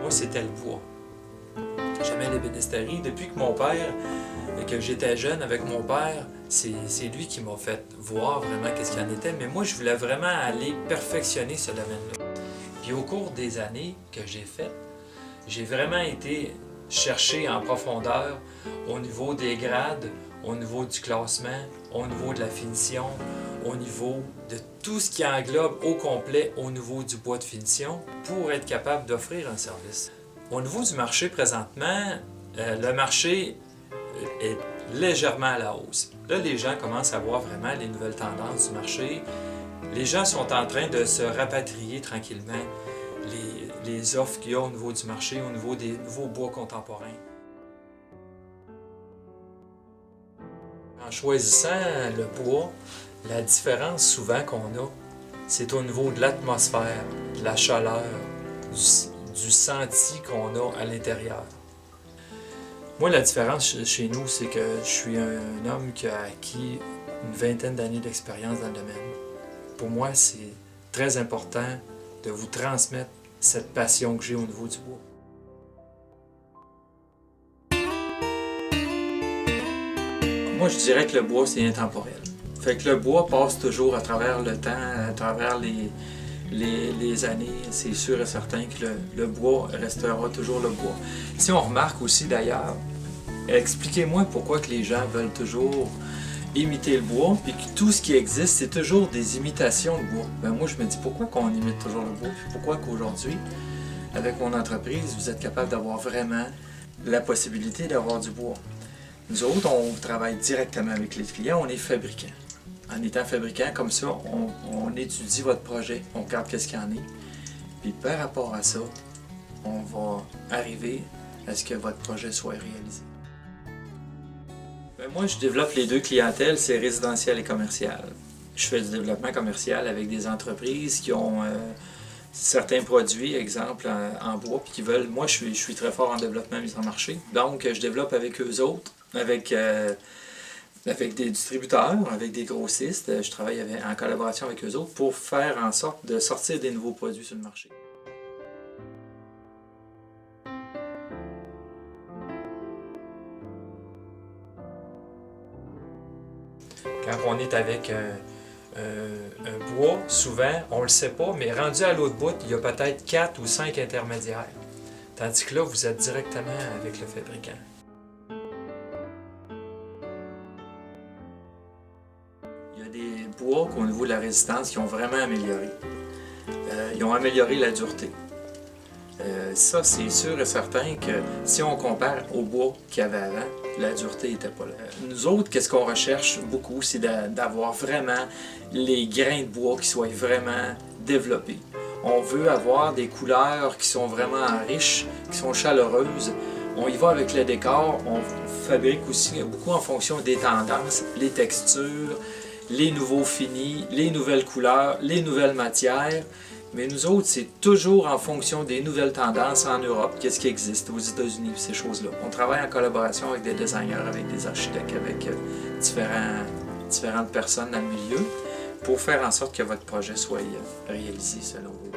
moi, c'était le bois. J'aimais l'ébénisterie. Depuis que mon père, que j'étais jeune avec mon père, c'est lui qui m'a fait voir vraiment qu'est-ce qu'il en était. Mais moi, je voulais vraiment aller perfectionner ce domaine-là. Puis au cours des années que j'ai faites, j'ai vraiment été chercher en profondeur au niveau des grades, au niveau du classement, au niveau de la finition, au niveau de tout ce qui englobe au complet au niveau du bois de finition pour être capable d'offrir un service. Au niveau du marché présentement, le marché est légèrement à la hausse. Là, les gens commencent à voir vraiment les nouvelles tendances du marché. Les gens sont en train de se rapatrier tranquillement les offres qu'il y a au niveau du marché, au niveau des nouveaux bois contemporains. En choisissant le bois, la différence souvent qu'on a, c'est au niveau de l'atmosphère, de la chaleur, du senti qu'on a à l'intérieur. Moi, la différence chez nous, c'est que je suis un homme qui a acquis une vingtaine d'années d'expérience dans le domaine. Pour moi, c'est très important de vous transmettre cette passion que j'ai au niveau du bois. Moi, je dirais que le bois, c'est intemporel. Fait que le bois passe toujours à travers le temps, à travers les années. C'est sûr et certain que le bois restera toujours le bois. Si on remarque aussi d'ailleurs, expliquez-moi pourquoi que les gens veulent toujours imiter le bois, puis que tout ce qui existe, c'est toujours des imitations de bois. Ben moi, je me dis, pourquoi qu'on imite toujours le bois, puis pourquoi qu'aujourd'hui, avec mon entreprise, vous êtes capable d'avoir vraiment la possibilité d'avoir du bois. Nous autres, on travaille directement avec les clients, on est fabricants. En étant fabricant, comme ça, on étudie votre projet, on regarde qu'est-ce qu'il y en est. Puis par rapport à ça, on va arriver à ce que votre projet soit réalisé. Ben moi, je développe les deux clientèles, c'est résidentiel et commercial. Je fais du développement commercial avec des entreprises qui ont certains produits, exemple en bois, puis qui veulent... Moi, je suis très fort en développement mise en marché. Donc, je développe avec eux autres, avec des distributeurs, avec des grossistes. Je travaille en collaboration avec eux autres pour faire en sorte de sortir des nouveaux produits sur le marché. Quand on est avec un bois, souvent, on ne le sait pas, mais rendu à l'autre bout, il y a peut-être 4 ou 5 intermédiaires. Tandis que là, vous êtes directement avec le fabricant. Il y a des bois qu'au niveau de la résistance qui ont vraiment amélioré. Ils ont amélioré la dureté. Ça, c'est sûr et certain que si on compare au bois qu'il y avait avant, la dureté n'était pas là. Nous autres, qu'est-ce qu'on recherche beaucoup, c'est d'avoir vraiment les grains de bois qui soient vraiment développés. On veut avoir des couleurs qui sont vraiment riches, qui sont chaleureuses. On y va avec le décor, on fabrique aussi beaucoup en fonction des tendances, les textures, les nouveaux finis, les nouvelles couleurs, les nouvelles matières. Mais nous autres, c'est toujours en fonction des nouvelles tendances en Europe, qu'est-ce qui existe aux États-Unis, ces choses-là. On travaille en collaboration avec des designers, avec des architectes, avec différentes personnes dans le milieu pour faire en sorte que votre projet soit réalisé selon vous.